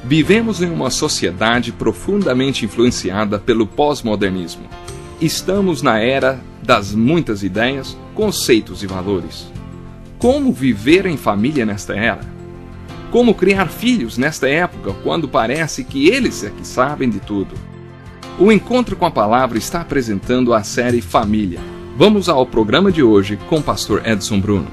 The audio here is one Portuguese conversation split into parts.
Vivemos em uma sociedade profundamente influenciada pelo pós-modernismo. Estamos na era das muitas ideias, conceitos e valores. Como viver em família nesta era? Como criar filhos nesta época, quando parece que eles é que sabem de tudo? O Encontro com a Palavra está apresentando a série Família. Vamos ao programa de hoje com o pastor Edson Bruno.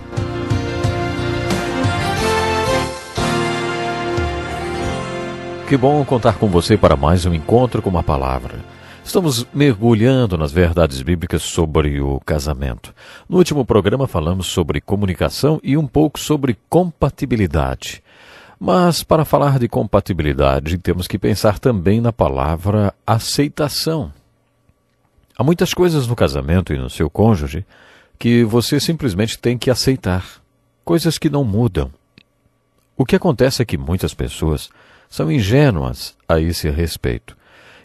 Que bom contar com você para mais um Encontro com a Palavra. Estamos mergulhando nas verdades bíblicas sobre o casamento. No último programa falamos sobre comunicação e um pouco sobre compatibilidade. Mas para falar de compatibilidade, temos que pensar também na palavra aceitação. Há muitas coisas no casamento e no seu cônjuge que você simplesmente tem que aceitar. Coisas que não mudam. O que acontece é que muitas pessoas são ingênuas a esse respeito.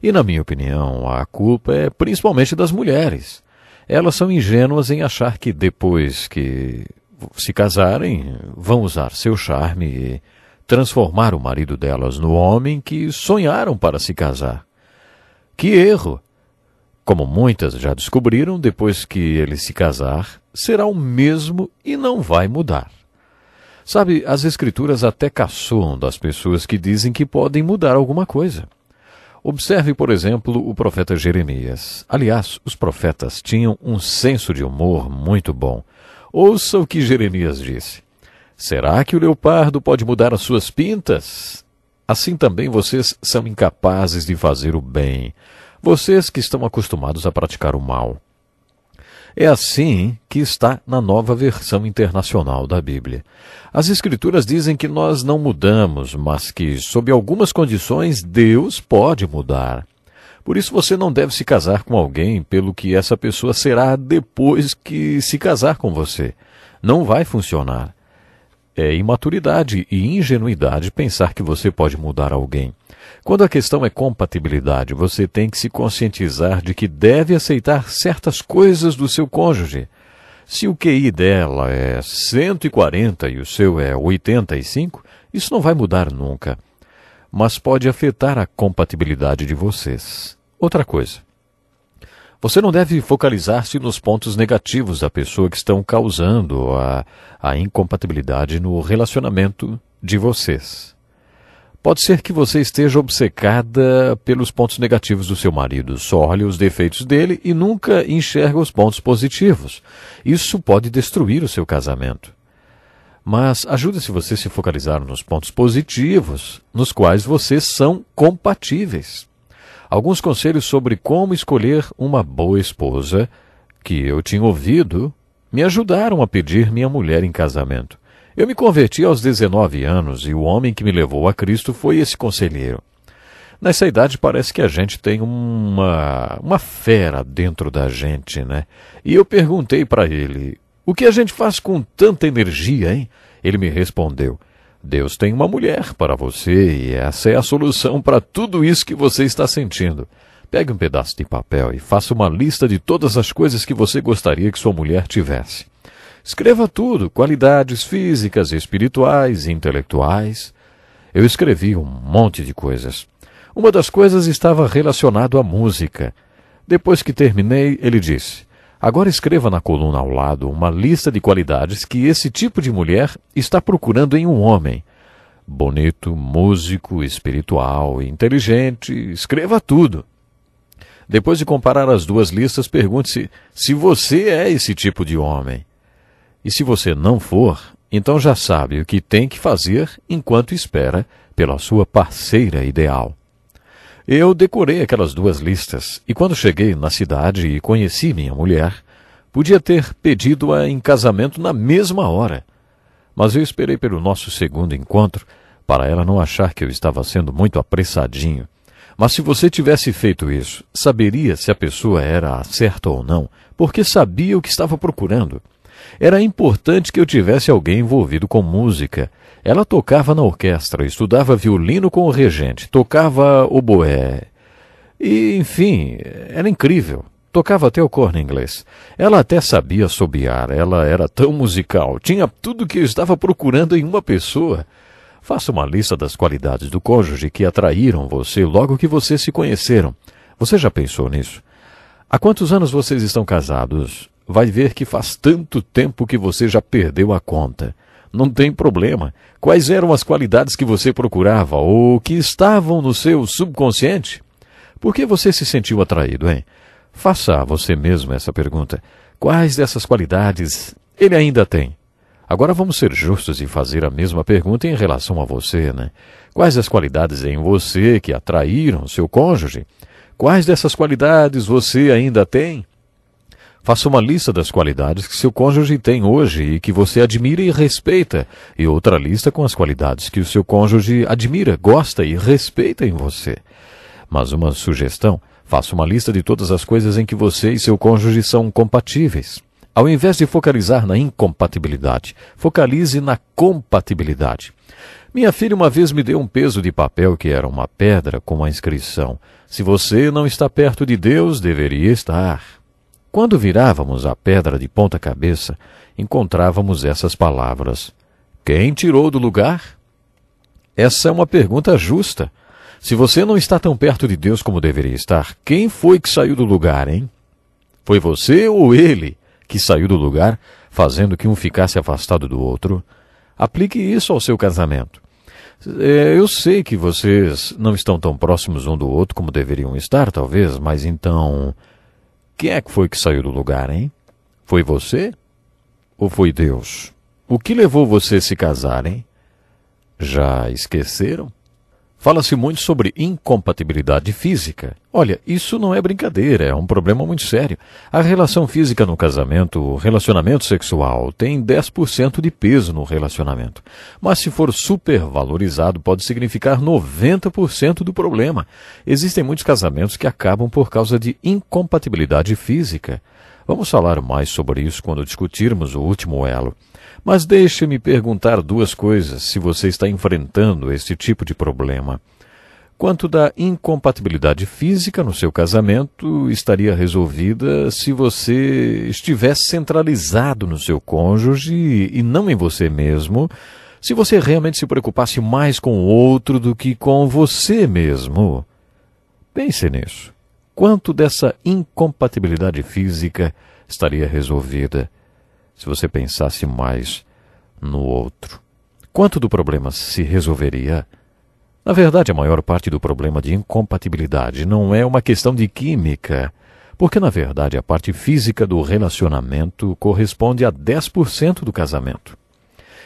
E, na minha opinião, a culpa é principalmente das mulheres. Elas são ingênuas em achar que depois que se casarem, vão usar seu charme e transformar o marido delas no homem que sonharam para se casar. Que erro! Como muitas já descobriram, depois que ele se casar, será o mesmo e não vai mudar. Sabe, as Escrituras até caçoam das pessoas que dizem que podem mudar alguma coisa. Observe, por exemplo, o profeta Jeremias. Aliás, os profetas tinham um senso de humor muito bom. Ouça o que Jeremias disse. Será que o leopardo pode mudar as suas pintas? Assim também vocês são incapazes de fazer o bem. Vocês que estão acostumados a praticar o mal. É assim que está na Nova Versão Internacional da Bíblia. As Escrituras dizem que nós não mudamos, mas que, sob algumas condições, Deus pode mudar. Por isso você não deve se casar com alguém pelo que essa pessoa será depois que se casar com você. Não vai funcionar. É imaturidade e ingenuidade pensar que você pode mudar alguém. Quando a questão é compatibilidade, você tem que se conscientizar de que deve aceitar certas coisas do seu cônjuge. Se o QI dela é 140 e o seu é 85, isso não vai mudar nunca. Mas pode afetar a compatibilidade de vocês. Outra coisa. Você não deve focalizar-se nos pontos negativos da pessoa que estão causando a incompatibilidade no relacionamento de vocês. Pode ser que você esteja obcecada pelos pontos negativos do seu marido. Só olha os defeitos dele e nunca enxerga os pontos positivos. Isso pode destruir o seu casamento. Mas ajuda-se você a se focalizar nos pontos positivos, nos quais vocês são compatíveis. Alguns conselhos sobre como escolher uma boa esposa, que eu tinha ouvido, me ajudaram a pedir minha mulher em casamento. Eu me converti aos 19 anos e o homem que me levou a Cristo foi esse conselheiro. Nessa idade parece que a gente tem uma fera dentro da gente, né? E eu perguntei para ele, o que a gente faz com tanta energia, hein? Ele me respondeu, Deus tem uma mulher para você e essa é a solução para tudo isso que você está sentindo. Pegue um pedaço de papel e faça uma lista de todas as coisas que você gostaria que sua mulher tivesse. Escreva tudo, qualidades físicas, espirituais, intelectuais. Eu escrevi um monte de coisas. Uma das coisas estava relacionada à música. Depois que terminei, ele disse, agora escreva na coluna ao lado uma lista de qualidades que esse tipo de mulher está procurando em um homem. Bonito, músico, espiritual, inteligente, escreva tudo. Depois de comparar as duas listas, pergunte-se se você é esse tipo de homem. E se você não for, então já sabe o que tem que fazer enquanto espera pela sua parceira ideal. Eu decorei aquelas duas listas e quando cheguei na cidade e conheci minha mulher, podia ter pedido-a em casamento na mesma hora. Mas eu esperei pelo nosso segundo encontro para ela não achar que eu estava sendo muito apressadinho. Mas se você tivesse feito isso, saberia se a pessoa era a certa ou não, porque sabia o que estava procurando. Era importante que eu tivesse alguém envolvido com música. Ela tocava na orquestra, estudava violino com o regente, tocava oboé. E, enfim, era incrível. Tocava até o corno inglês. Ela até sabia assobiar, ela era tão musical. Tinha tudo o que eu estava procurando em uma pessoa. Faça uma lista das qualidades do cônjuge que atraíram você logo que vocês se conheceram. Você já pensou nisso? Há quantos anos vocês estão casados? Vai ver que faz tanto tempo que você já perdeu a conta. Não tem problema. Quais eram as qualidades que você procurava ou que estavam no seu subconsciente? Por que você se sentiu atraído, hein? Faça a você mesmo essa pergunta. Quais dessas qualidades ele ainda tem? Agora vamos ser justos e fazer a mesma pergunta em relação a você, né? Quais as qualidades em você que atraíram seu cônjuge? Quais dessas qualidades você ainda tem? Faça uma lista das qualidades que seu cônjuge tem hoje e que você admira e respeita, e outra lista com as qualidades que o seu cônjuge admira, gosta e respeita em você. Mas uma sugestão, faça uma lista de todas as coisas em que você e seu cônjuge são compatíveis. Ao invés de focalizar na incompatibilidade, focalize na compatibilidade. Minha filha uma vez me deu um peso de papel que era uma pedra com a inscrição: se você não está perto de Deus, deveria estar. Quando virávamos a pedra de ponta cabeça, encontrávamos essas palavras: quem tirou do lugar? Essa é uma pergunta justa. Se você não está tão perto de Deus como deveria estar, quem foi que saiu do lugar, hein? Foi você ou ele que saiu do lugar, fazendo que um ficasse afastado do outro? Aplique isso ao seu casamento. Eu sei que vocês não estão tão próximos um do outro como deveriam estar, talvez, mas então, quem é que foi que saiu do lugar, hein? Foi você ou foi Deus? O que levou você a se casar, hein? Já esqueceram? Fala-se muito sobre incompatibilidade física. Olha, isso não é brincadeira, é um problema muito sério. A relação física no casamento, o relacionamento sexual, tem 10% de peso no relacionamento. Mas se for supervalorizado, pode significar 90% do problema. Existem muitos casamentos que acabam por causa de incompatibilidade física. Vamos falar mais sobre isso quando discutirmos o último elo. Mas deixe-me perguntar duas coisas se você está enfrentando este tipo de problema. Quanto da incompatibilidade física no seu casamento, estaria resolvida se você estivesse centralizado no seu cônjuge e não em você mesmo, se você realmente se preocupasse mais com o outro do que com você mesmo. Pense nisso. Quanto dessa incompatibilidade física estaria resolvida se você pensasse mais no outro? Quanto do problema se resolveria? Na verdade, a maior parte do problema de incompatibilidade não é uma questão de química, porque, na verdade, a parte física do relacionamento corresponde a 10% do casamento.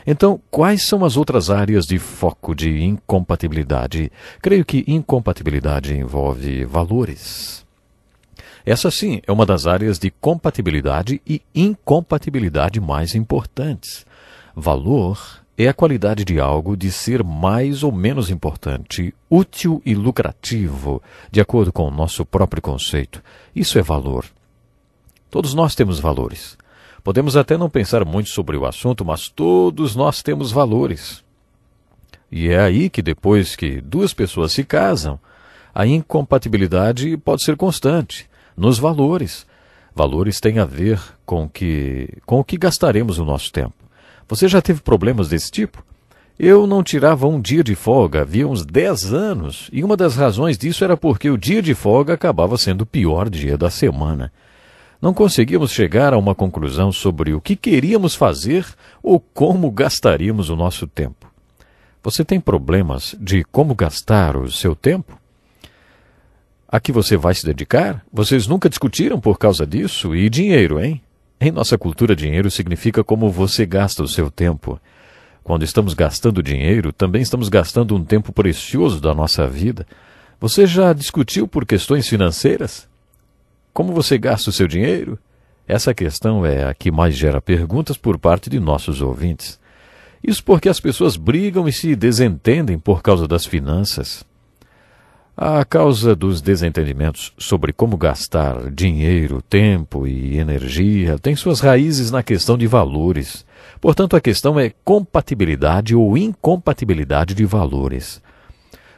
Então, quais são as outras áreas de foco de incompatibilidade? Creio que incompatibilidade envolve valores. Essa sim é uma das áreas de compatibilidade e incompatibilidade mais importantes. Valor é a qualidade de algo de ser mais ou menos importante, útil e lucrativo, de acordo com o nosso próprio conceito. Isso é valor. Todos nós temos valores. Podemos até não pensar muito sobre o assunto, mas todos nós temos valores. E é aí que depois que duas pessoas se casam, a incompatibilidade pode ser constante. Nos valores. Valores têm a ver com o que gastaremos o nosso tempo. Você já teve problemas desse tipo? Eu não tirava um dia de folga havia uns 10 anos, e uma das razões disso era porque o dia de folga acabava sendo o pior dia da semana. Não conseguíamos chegar a uma conclusão sobre o que queríamos fazer ou como gastaríamos o nosso tempo. Você tem problemas de como gastar o seu tempo? A que você vai se dedicar? Vocês nunca discutiram por causa disso? E dinheiro, hein? Em nossa cultura, dinheiro significa como você gasta o seu tempo. Quando estamos gastando dinheiro, também estamos gastando um tempo precioso da nossa vida. Você já discutiu por questões financeiras? Como você gasta o seu dinheiro? Essa questão é a que mais gera perguntas por parte de nossos ouvintes. Isso porque as pessoas brigam e se desentendem por causa das finanças. A causa dos desentendimentos sobre como gastar dinheiro, tempo e energia tem suas raízes na questão de valores. Portanto, a questão é compatibilidade ou incompatibilidade de valores.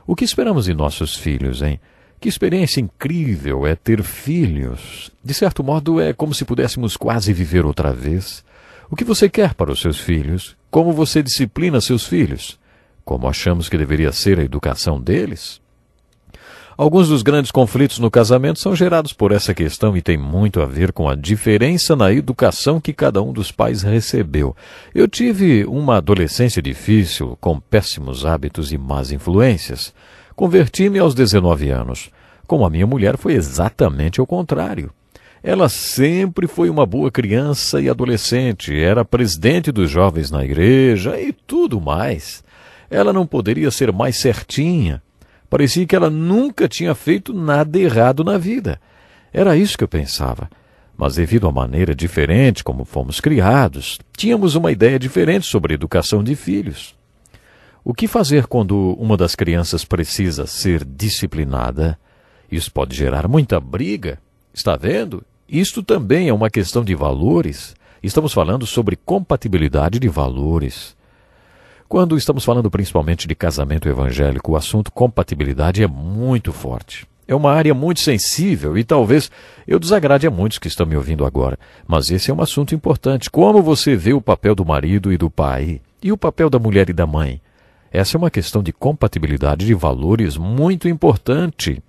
O que esperamos de nossos filhos, hein? Que experiência incrível é ter filhos. De certo modo, é como se pudéssemos quase viver outra vez. O que você quer para os seus filhos? Como você disciplina seus filhos? como achamos que deveria ser a educação deles? Alguns dos grandes conflitos no casamento são gerados por essa questão e tem muito a ver com a diferença na educação que cada um dos pais recebeu. Eu tive uma adolescência difícil, com péssimos hábitos e más influências. Converti-me aos 19 anos. Com a minha mulher foi exatamente o contrário. Ela sempre foi uma boa criança e adolescente, era presidente dos jovens na igreja e tudo mais. Ela não poderia ser mais certinha. Parecia que ela nunca tinha feito nada errado na vida. Era isso que eu pensava. Mas devido à maneira diferente como fomos criados, tínhamos uma ideia diferente sobre a educação de filhos. O que fazer quando uma das crianças precisa ser disciplinada? Isso pode gerar muita briga. Está vendo? Isto também é uma questão de valores. Estamos falando sobre compatibilidade de valores. Quando estamos falando principalmente de casamento evangélico, o assunto compatibilidade é muito forte. É uma área muito sensível e talvez eu desagrade a muitos que estão me ouvindo agora. Mas esse é um assunto importante. Como você vê o papel do marido e do pai? E o papel da mulher e da mãe? Essa é uma questão de compatibilidade de valores muito importante.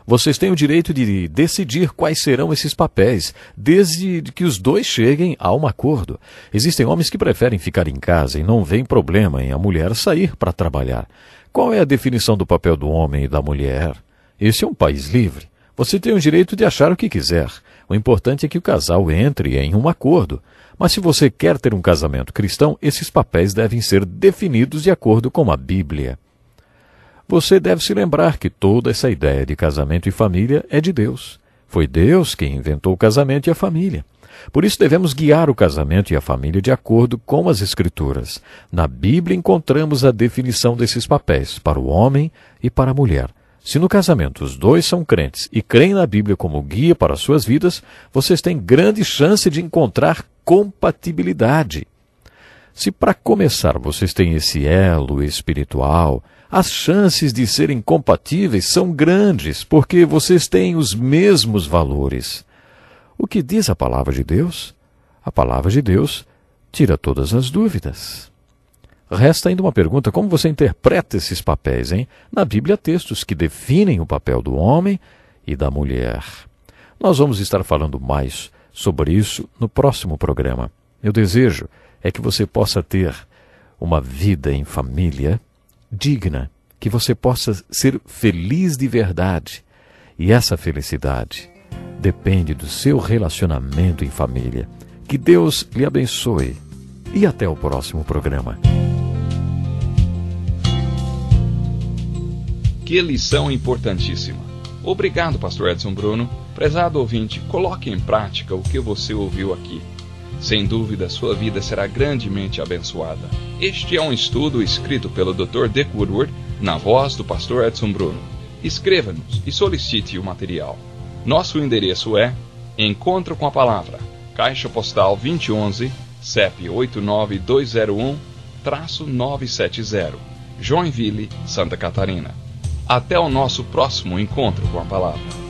Vocês têm o direito de decidir quais serão esses papéis, desde que os dois cheguem a um acordo. Existem homens que preferem ficar em casa e não veem problema em a mulher sair para trabalhar. Qual é a definição do papel do homem e da mulher? Esse é um país livre. Você tem o direito de achar o que quiser. O importante é que o casal entre em um acordo. Mas se você quer ter um casamento cristão, esses papéis devem ser definidos de acordo com a Bíblia. Você deve se lembrar que toda essa ideia de casamento e família é de Deus. Foi Deus quem inventou o casamento e a família. Por isso devemos guiar o casamento e a família de acordo com as Escrituras. Na Bíblia encontramos a definição desses papéis para o homem e para a mulher. Se no casamento os dois são crentes e creem na Bíblia como guia para as suas vidas, vocês têm grande chance de encontrar compatibilidade. Se para começar vocês têm esse elo espiritual, as chances de serem compatíveis são grandes, porque vocês têm os mesmos valores. O que diz a palavra de Deus? A palavra de Deus tira todas as dúvidas. Resta ainda uma pergunta: como você interpreta esses papéis, hein? Na Bíblia há textos que definem o papel do homem e da mulher. Nós vamos estar falando mais sobre isso no próximo programa. Meu desejo é que você possa ter uma vida em família digna, que você possa ser feliz de verdade. E essa felicidade depende do seu relacionamento em família. Que Deus lhe abençoe. E até o próximo programa. Que lição importantíssima. Obrigado, Pastor Edson Bruno. Prezado ouvinte, coloque em prática o que você ouviu aqui. Sem dúvida, sua vida será grandemente abençoada. Este é um estudo escrito pelo Dr. Dick Woodward, na voz do Pastor Edson Bruno. Escreva-nos e solicite o material. Nosso endereço é Encontro com a Palavra, Caixa Postal 2011, CEP 89201-970, Joinville, Santa Catarina. Até o nosso próximo Encontro com a Palavra.